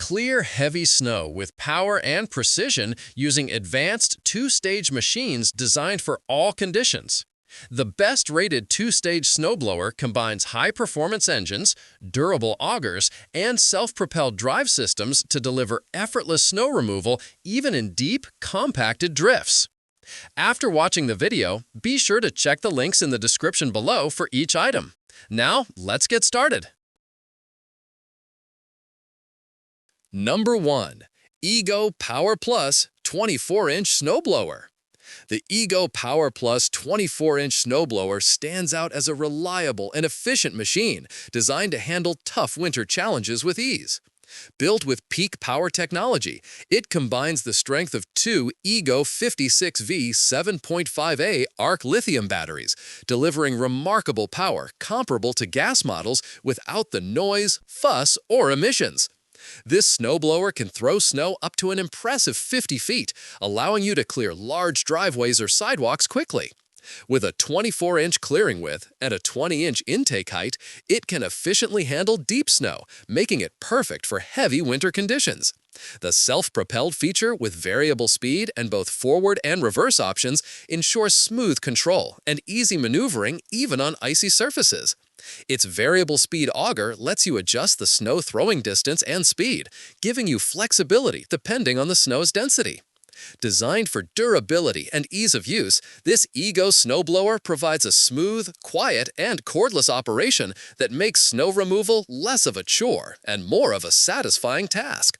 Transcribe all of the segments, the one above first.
Clear heavy snow with power and precision using advanced two-stage machines designed for all conditions. The best-rated two-stage snowblower combines high-performance engines, durable augers, and self-propelled drive systems to deliver effortless snow removal even in deep, compacted drifts. After watching the video, be sure to check the links in the description below for each item. Now, let's get started. Number 1. Ego Power Plus 24-inch Snowblower. The Ego Power Plus 24-inch snowblower stands out as a reliable and efficient machine designed to handle tough winter challenges with ease. Built with peak power technology, it combines the strength of two Ego 56V 7.5A arc lithium batteries, delivering remarkable power comparable to gas models without the noise, fuss, or emissions. This snowblower can throw snow up to an impressive 50 feet, allowing you to clear large driveways or sidewalks quickly. With a 24-inch clearing width and a 20-inch intake height, it can efficiently handle deep snow, making it perfect for heavy winter conditions. The self-propelled feature with variable speed and both forward and reverse options ensures smooth control and easy maneuvering even on icy surfaces. Its variable speed auger lets you adjust the snow throwing distance and speed, giving you flexibility depending on the snow's density. Designed for durability and ease of use, this Ego snowblower provides a smooth, quiet, and cordless operation that makes snow removal less of a chore and more of a satisfying task.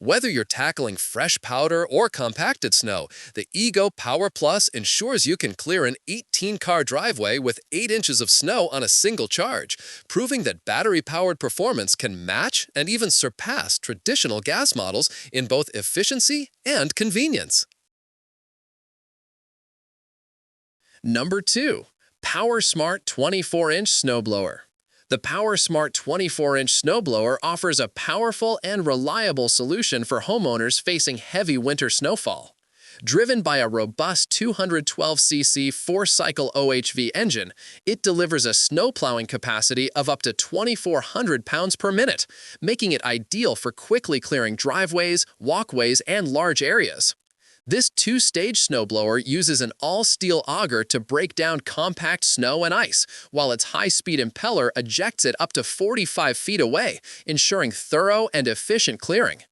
Whether you're tackling fresh powder or compacted snow, the Ego Power Plus ensures you can clear an 18-car driveway with 8 inches of snow on a single charge, proving that battery-powered performance can match and even surpass traditional gas models in both efficiency and convenience. Number 2. PowerSmart 24-inch Snowblower. The PowerSmart 24-inch snowblower offers a powerful and reliable solution for homeowners facing heavy winter snowfall. Driven by a robust 212cc 4-cycle OHV engine, it delivers a snow plowing capacity of up to 2,400 pounds per minute, making it ideal for quickly clearing driveways, walkways, and large areas. This two-stage snowblower uses an all-steel auger to break down compact snow and ice, while its high-speed impeller ejects it up to 45 feet away, ensuring thorough and efficient clearing.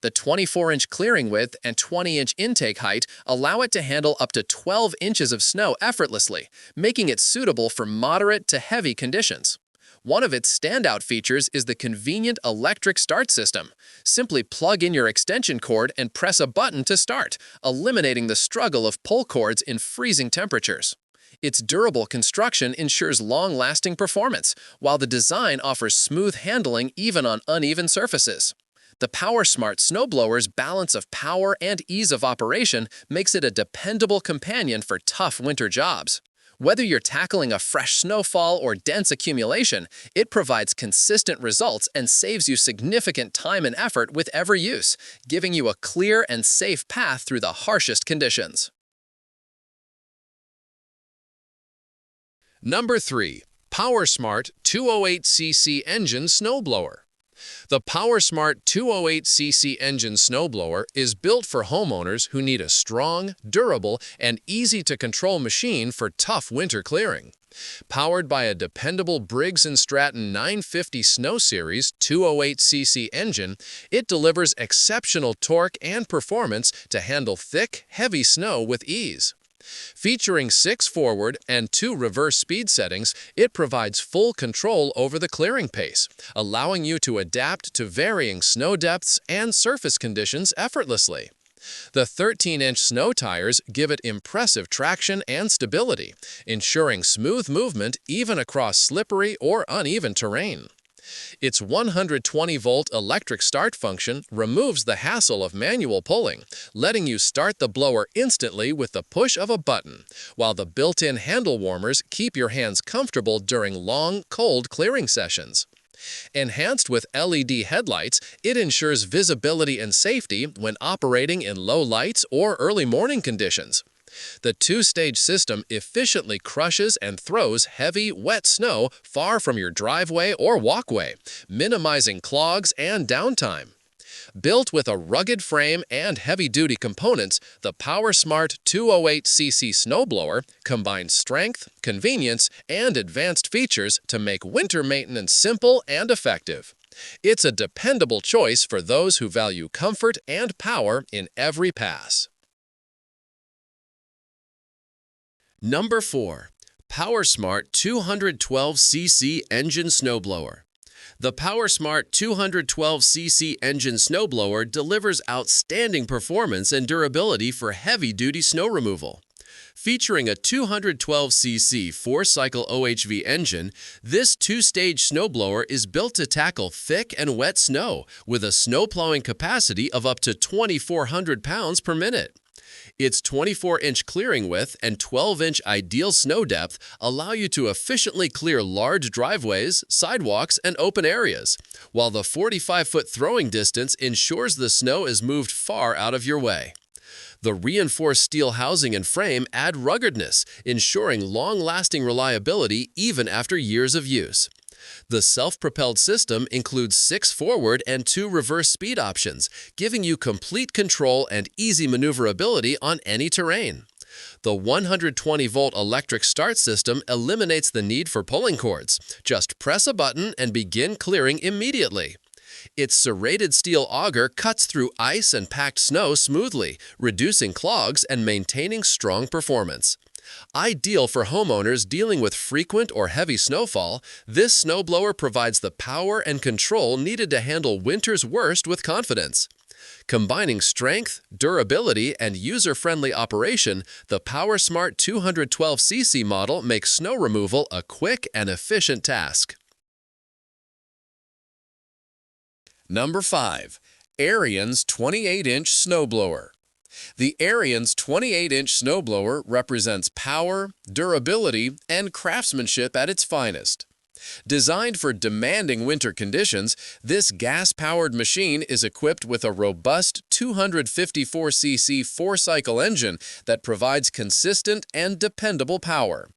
The 24-inch clearing width and 20-inch intake height allow it to handle up to 12 inches of snow effortlessly, making it suitable for moderate to heavy conditions. One of its standout features is the convenient electric start system. Simply plug in your extension cord and press a button to start, eliminating the struggle of pull cords in freezing temperatures. Its durable construction ensures long-lasting performance, while the design offers smooth handling even on uneven surfaces. The PowerSmart snowblower's balance of power and ease of operation makes it a dependable companion for tough winter jobs. Whether you're tackling a fresh snowfall or dense accumulation, it provides consistent results and saves you significant time and effort with every use, giving you a clear and safe path through the harshest conditions. Number 3. PowerSmart 208cc Engine Snowblower. The PowerSmart 208cc engine snowblower is built for homeowners who need a strong, durable, and easy-to-control machine for tough winter clearing. Powered by a dependable Briggs & Stratton 950 Snow Series 208cc engine, it delivers exceptional torque and performance to handle thick, heavy snow with ease. Featuring 6 forward and 2 reverse speed settings, it provides full control over the clearing pace, allowing you to adapt to varying snow depths and surface conditions effortlessly. The 13-inch snow tires give it impressive traction and stability, ensuring smooth movement even across slippery or uneven terrain. Its 120-volt electric start function removes the hassle of manual pulling, letting you start the blower instantly with the push of a button, while the built-in handle warmers keep your hands comfortable during long, cold clearing sessions. Enhanced with LED headlights, it ensures visibility and safety when operating in low lights or early morning conditions. The two-stage system efficiently crushes and throws heavy, wet snow far from your driveway or walkway, minimizing clogs and downtime. Built with a rugged frame and heavy-duty components, the PowerSmart 208cc snowblower combines strength, convenience, and advanced features to make winter maintenance simple and effective. It's a dependable choice for those who value comfort and power in every pass. Number 4. PowerSmart 212cc engine snowblower. The PowerSmart 212cc engine snowblower delivers outstanding performance and durability for heavy-duty snow removal. Featuring a 212cc 4-cycle OHV engine, this two-stage snowblower is built to tackle thick and wet snow with a snow plowing capacity of up to 2,400 pounds per minute. Its 24-inch clearing width and 12-inch ideal snow depth allow you to efficiently clear large driveways, sidewalks, and open areas, while the 45-foot throwing distance ensures the snow is moved far out of your way. The reinforced steel housing and frame add ruggedness, ensuring long-lasting reliability even after years of use. The self-propelled system includes 6 forward and 2 reverse speed options, giving you complete control and easy maneuverability on any terrain. The 120-volt electric start system eliminates the need for pulling cords. Just press a button and begin clearing immediately. Its serrated steel auger cuts through ice and packed snow smoothly, reducing clogs and maintaining strong performance. Ideal for homeowners dealing with frequent or heavy snowfall, this snowblower provides the power and control needed to handle winter's worst with confidence. Combining strength, durability, and user-friendly operation, the PowerSmart 212cc model makes snow removal a quick and efficient task. Number 5. Ariens 28-inch snowblower. The Ariens 28-inch snowblower represents power, durability, and craftsmanship at its finest. Designed for demanding winter conditions, this gas-powered machine is equipped with a robust 254cc 4-cycle engine that provides consistent and dependable power.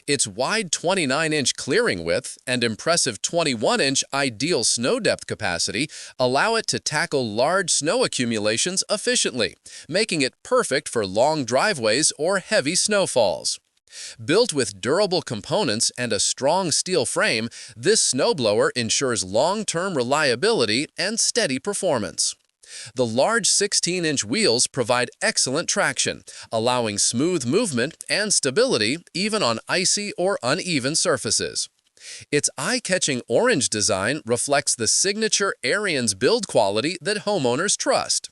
Its wide 29-inch clearing width and impressive 21-inch ideal snow depth capacity allow it to tackle large snow accumulations efficiently, making it perfect for long driveways or heavy snowfalls. Built with durable components and a strong steel frame, this snowblower ensures long-term reliability and steady performance. The large 16-inch wheels provide excellent traction, allowing smooth movement and stability even on icy or uneven surfaces. Its eye-catching orange design reflects the signature Ariens build quality that homeowners trust.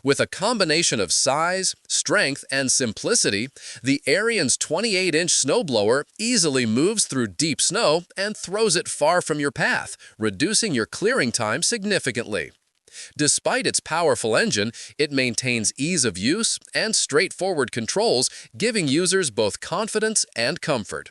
With a combination of size, strength, and simplicity, the Ariens 28-inch snowblower easily moves through deep snow and throws it far from your path, reducing your clearing time significantly. Despite its powerful engine, it maintains ease of use and straightforward controls, giving users both confidence and comfort.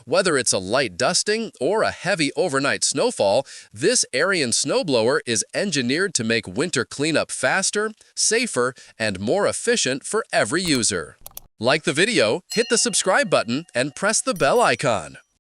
Whether it's a light dusting or a heavy overnight snowfall, this Ariens snowblower is engineered to make winter cleanup faster, safer, and more efficient for every user. Like the video, hit the subscribe button, and press the bell icon.